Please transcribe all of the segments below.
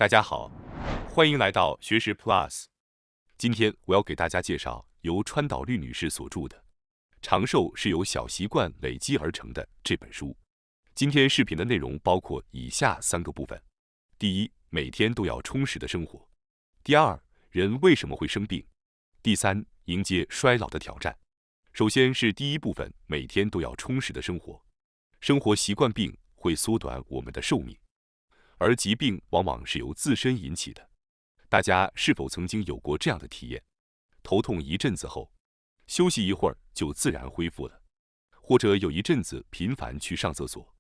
大家好，欢迎来到学识 Plus。今天我要给大家介绍由川岛绿女士所著的《长寿是由小习惯累积而成的》这本书。今天视频的内容包括以下3个部分：第一，每天都要充实的生活；第二，人为什么会生病；第三，迎接衰老的挑战。首先是第一部分，每天都要充实的生活。生活习惯病会缩短我们的寿命，而疾病往往是由自身引起的。大家是否曾经有过这样的体验？头痛一阵子后，休息一会儿就自然恢复了，或者有一阵子频繁去上厕所，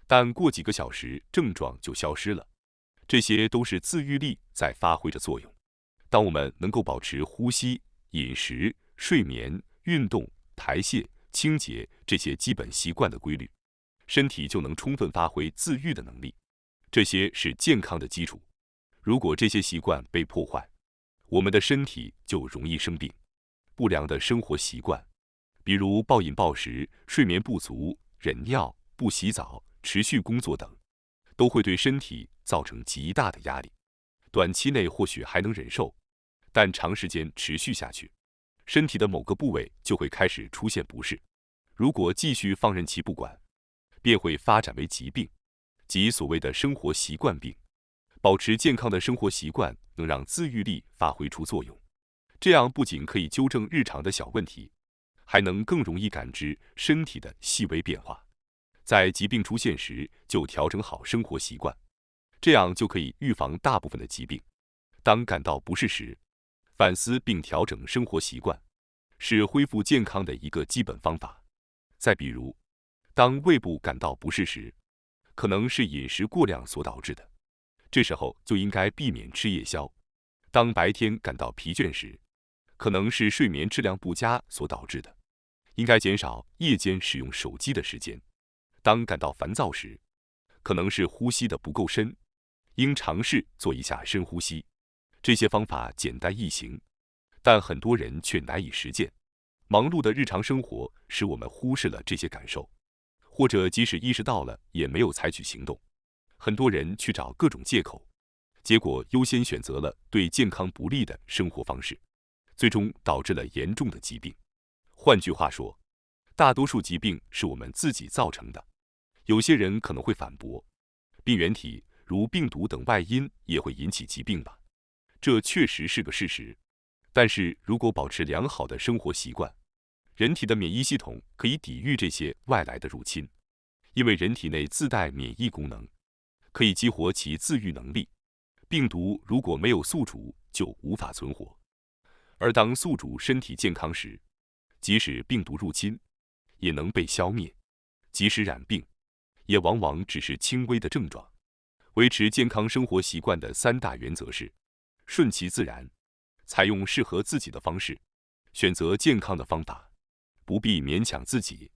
但过几个小时症状就消失了。这些都是自愈力在发挥着作用。当我们能够保持呼吸、饮食、睡眠、运动、排泄、清洁这些基本习惯的规律，身体就能充分发挥自愈的能力。这些是健康的基础。如果这些习惯被破坏，我们的身体就容易生病。不良的生活习惯，比如暴饮暴食、睡眠不足、忍尿、不洗澡、持续工作等，都会对身体造成极大的压力。短期内或许还能忍受，但长时间持续下去，身体的某个部位就会开始出现不适。如果继续放任其不管，便会发展为疾病，即所谓的生活习惯病。保持健康的生活习惯能让自愈力发挥出作用，这样不仅可以纠正日常的小问题，还能更容易感知身体的细微变化。在疾病出现时就调整好生活习惯，这样就可以预防大部分的疾病。当感到不适时，反思并调整生活习惯，是恢复健康的一个基本方法。再比如，当胃部感到不适时，可能是饮食过量所导致的，这时候就应该避免吃夜宵。当白天感到疲倦时，可能是睡眠质量不佳所导致的，应该减少夜间使用手机的时间。当感到烦躁时，可能是呼吸的不够深，应尝试做一下深呼吸。这些方法简单易行，但很多人却难以实践。忙碌的日常生活使我们忽视了这些感受，或者即使意识到了，也没有采取行动。很多人去找各种借口，结果优先选择了对健康不利的生活方式，最终导致了严重的疾病。换句话说，大多数疾病是我们自己造成的。有些人可能会反驳，病原体如病毒等外因也会引起疾病吧？这确实是个事实。但是如果保持良好的生活习惯，人体的免疫系统可以抵御这些外来的入侵，因为人体内自带免疫功能，可以激活其自愈能力。病毒如果没有宿主，就无法存活。而当宿主身体健康时，即使病毒入侵，也能被消灭。即使染病，也往往只是轻微的症状。维持健康生活习惯的3大原则是：顺其自然，采用适合自己的方式，选择健康的方法，不必勉强自己。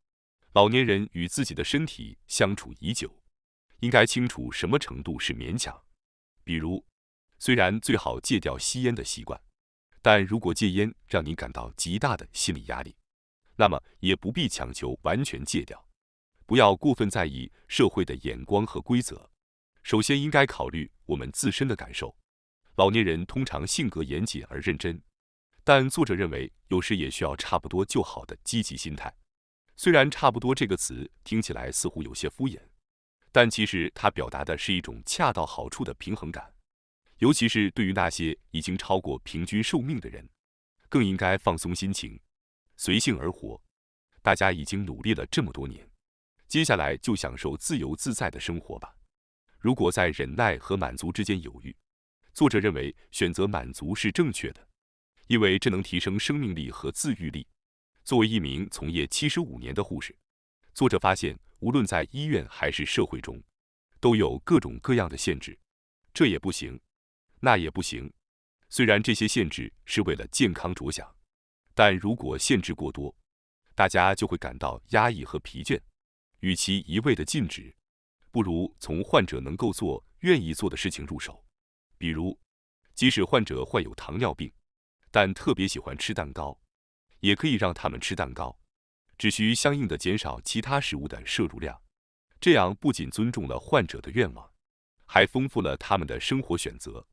老年人与自己的身体相处已久，应该清楚什么程度是勉强。比如，虽然最好戒掉吸烟的习惯，但如果戒烟让你感到极大的心理压力，那么也不必强求完全戒掉。不要过分在意社会的眼光和规则，首先应该考虑我们自身的感受。老年人通常性格严谨而认真，但作者认为有时也需要差不多就好的积极心态。虽然差不多这个词听起来似乎有些敷衍，但其实它表达的是一种恰到好处的平衡感。尤其是对于那些已经超过平均寿命的人，更应该放松心情，随性而活。大家已经努力了这么多年，接下来就享受自由自在的生活吧。如果在忍耐和满足之间犹豫，作者认为选择满足是正确的，因为这能提升生命力和自愈力。作为一名从业75年的护士，作者发现无论在医院还是社会中，都有各种各样的限制，这也不行，那也不行。虽然这些限制是为了健康着想，但如果限制过多，大家就会感到压抑和疲倦。与其一味的禁止，不如从患者能够做、愿意做的事情入手。比如，即使患者患有糖尿病，但特别喜欢吃蛋糕，也可以让他们吃蛋糕，只需相应的减少其他食物的摄入量。这样不仅尊重了患者的愿望，还丰富了他们的生活选择，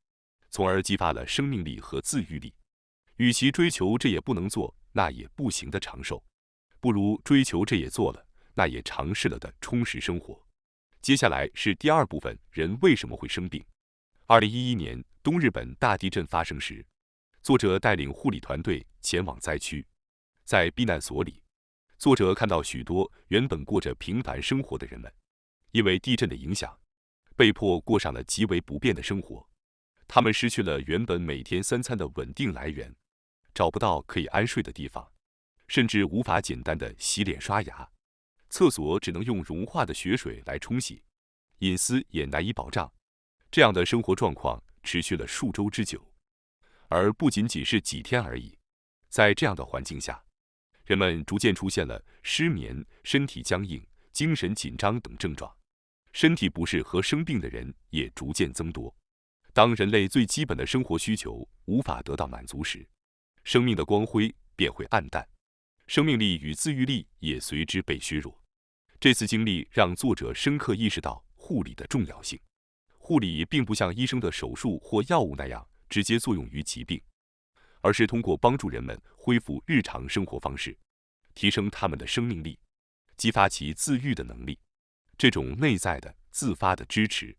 从而激发了生命力和自愈力。与其追求这也不能做，那也不行的长寿，不如追求这也做了，那也尝试了的充实生活。接下来是第二部分，人为什么会生病？2011年东日本大地震发生时，作者带领护理团队前往灾区，在避难所里，作者看到许多原本过着平凡生活的人们，因为地震的影响，被迫过上了极为不便的生活。他们失去了原本每天3餐的稳定来源，找不到可以安睡的地方，甚至无法简单的洗脸刷牙，厕所只能用融化的雪水来冲洗，隐私也难以保障。这样的生活状况持续了数周之久，而不仅仅是几天而已。在这样的环境下，人们逐渐出现了失眠、身体僵硬、精神紧张等症状，身体不适和生病的人也逐渐增多。当人类最基本的生活需求无法得到满足时，生命的光辉便会暗淡，生命力与自愈力也随之被削弱。这次经历让作者深刻意识到护理的重要性。护理并不像医生的手术或药物那样直接作用于疾病，而是通过帮助人们恢复日常生活方式，提升他们的生命力，激发其自愈的能力。这种内在的、自发的支持，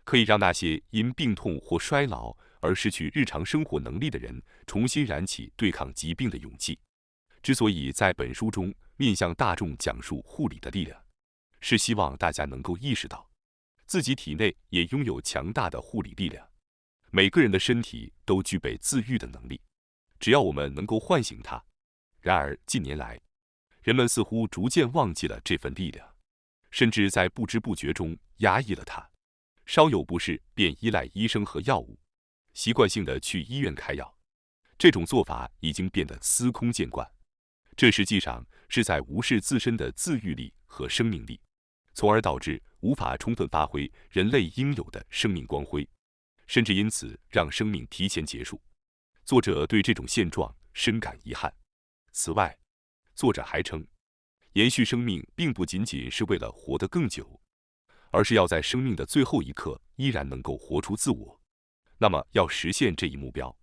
可以让那些因病痛或衰老而失去日常生活能力的人重新燃起对抗疾病的勇气。之所以在本书中面向大众讲述护理的力量，是希望大家能够意识到，自己体内也拥有强大的护理力量。每个人的身体都具备自愈的能力，只要我们能够唤醒它。然而近年来，人们似乎逐渐忘记了这份力量，甚至在不知不觉中压抑了它。稍有不适便依赖医生和药物，习惯性的去医院开药，这种做法已经变得司空见惯。这实际上是在无视自身的自愈力和生命力，从而导致无法充分发挥人类应有的生命光辉，甚至因此让生命提前结束。作者对这种现状深感遗憾。此外，作者还称，延续生命并不仅仅是为了活得更久，而是要在生命的最后一刻依然能够活出自我。那么，要实现这一目标，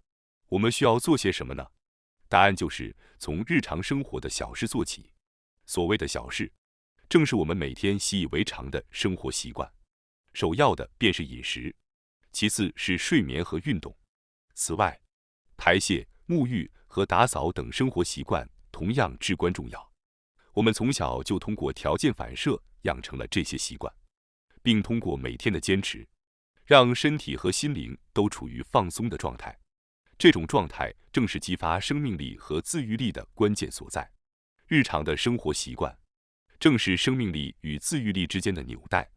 我们需要做些什么呢？答案就是从日常生活的小事做起。所谓的小事，正是我们每天习以为常的生活习惯。首要的便是饮食，其次是睡眠和运动。此外，排泄、沐浴和打扫等生活习惯同样至关重要。我们从小就通过条件反射养成了这些习惯，并通过每天的坚持，让身体和心灵都处于放松的状态。这种状态正是激发生命力和自愈力的关键所在。日常的生活习惯正是生命力与自愈力之间的纽带，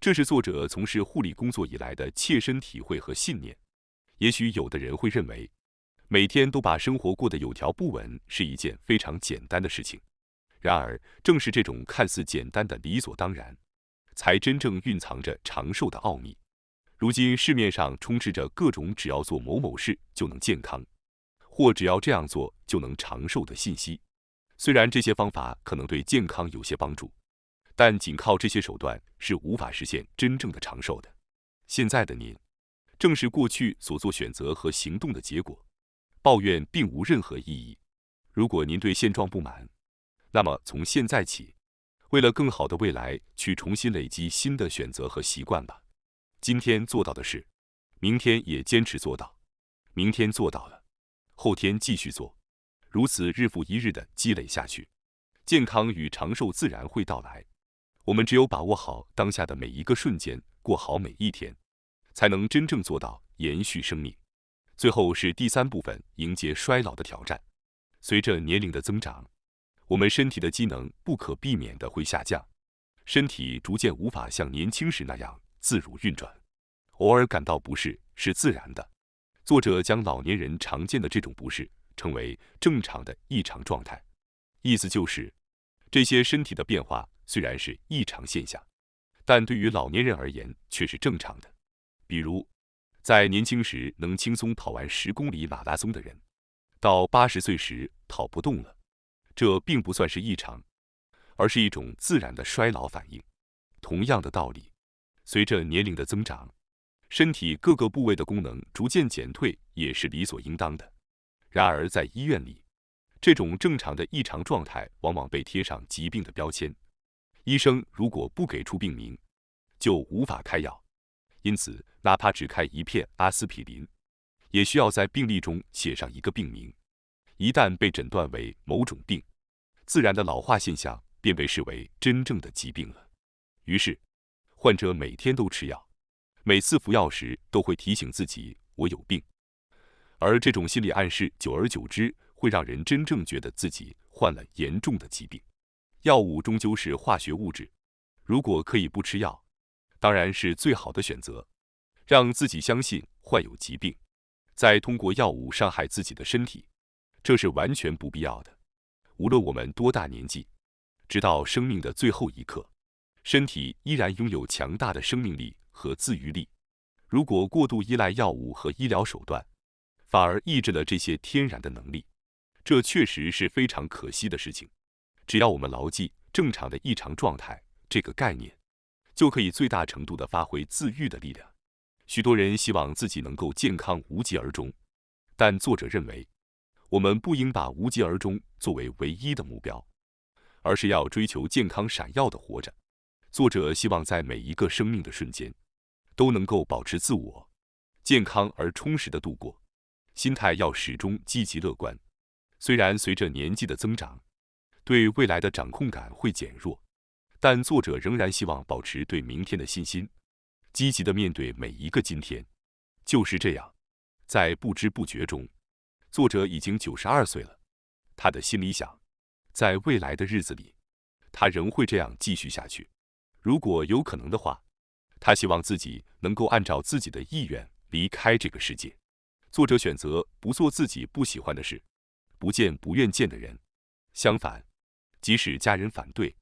这是作者从事护理工作以来的切身体会和信念。也许有的人会认为，每天都把生活过得有条不紊是一件非常简单的事情。然而，正是这种看似简单的理所当然，才真正蕴藏着长寿的奥秘。如今市面上充斥着各种只要做某某事就能健康，或只要这样做就能长寿的信息。虽然这些方法可能对健康有些帮助，但仅靠这些手段是无法实现真正的长寿的。现在的您，正是过去所做选择和行动的结果。抱怨并无任何意义。如果您对现状不满，那么从现在起，为了更好的未来，去重新累积新的选择和习惯吧。今天做到的事，明天也坚持做到；明天做到了，后天继续做，如此日复一日的积累下去，健康与长寿自然会到来。我们只有把握好当下的每一个瞬间，过好每一天，才能真正做到延续生命。最后是第三部分，迎接衰老的挑战。随着年龄的增长，我们身体的机能不可避免地会下降，身体逐渐无法像年轻时那样自如运转，偶尔感到不适是自然的。作者将老年人常见的这种不适称为正常的异常状态，意思就是这些身体的变化虽然是异常现象，但对于老年人而言却是正常的。比如，在年轻时能轻松跑完10公里马拉松的人，到80岁时跑不动了，这并不算是异常，而是一种自然的衰老反应。同样的道理，随着年龄的增长，身体各个部位的功能逐渐减退也是理所应当的。然而在医院里，这种正常的异常状态往往被贴上疾病的标签，医生如果不给出病名，就无法开药。因此，哪怕只开一片阿司匹林，也需要在病历中写上一个病名。一旦被诊断为某种病，自然的老化现象便被视为真正的疾病了。于是，患者每天都吃药，每次服药时都会提醒自己我有病。而这种心理暗示，久而久之会让人真正觉得自己患了严重的疾病。药物终究是化学物质，如果可以不吃药，当然是最好的选择。让自己相信患有疾病，再通过药物伤害自己的身体，这是完全不必要的。无论我们多大年纪，直到生命的最后一刻，身体依然拥有强大的生命力和自愈力。如果过度依赖药物和医疗手段，反而抑制了这些天然的能力，这确实是非常可惜的事情。只要我们牢记正常的异常状态这个概念，就可以最大程度地发挥自愈的力量。许多人希望自己能够健康无疾而终，但作者认为，我们不应把无疾而终作为唯一的目标，而是要追求健康闪耀地活着。作者希望在每一个生命的瞬间，都能够保持自我，健康而充实地度过。心态要始终积极乐观。虽然随着年纪的增长，对未来的掌控感会减弱，但作者仍然希望保持对明天的信心，积极地面对每一个今天。就是这样，在不知不觉中，作者已经92岁了。他的心里想，在未来的日子里，他仍会这样继续下去。如果有可能的话，他希望自己能够按照自己的意愿离开这个世界。作者选择不做自己不喜欢的事，不见不愿见的人。相反，即使家人反对，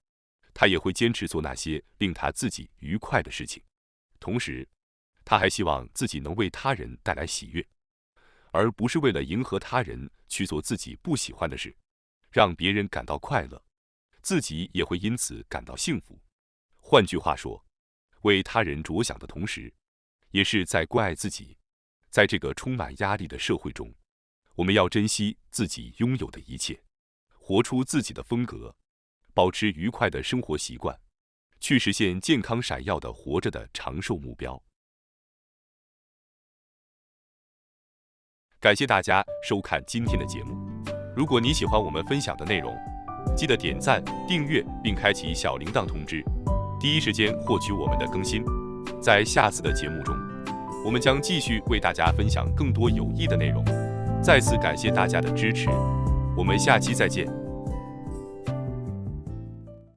他也会坚持做那些令他自己愉快的事情。同时，他还希望自己能为他人带来喜悦，而不是为了迎合他人去做自己不喜欢的事。让别人感到快乐，自己也会因此感到幸福。换句话说，为他人着想的同时，也是在关爱自己。在这个充满压力的社会中，我们要珍惜自己拥有的一切，活出自己的风格，保持愉快的生活习惯，去实现健康闪耀的活着的长寿目标。感谢大家收看今天的节目。如果你喜欢我们分享的内容，记得点赞、订阅并开启小铃铛通知，第一时间获取我们的更新。在下次的节目中，我们将继续为大家分享更多有益的内容。再次感谢大家的支持，我们下期再见。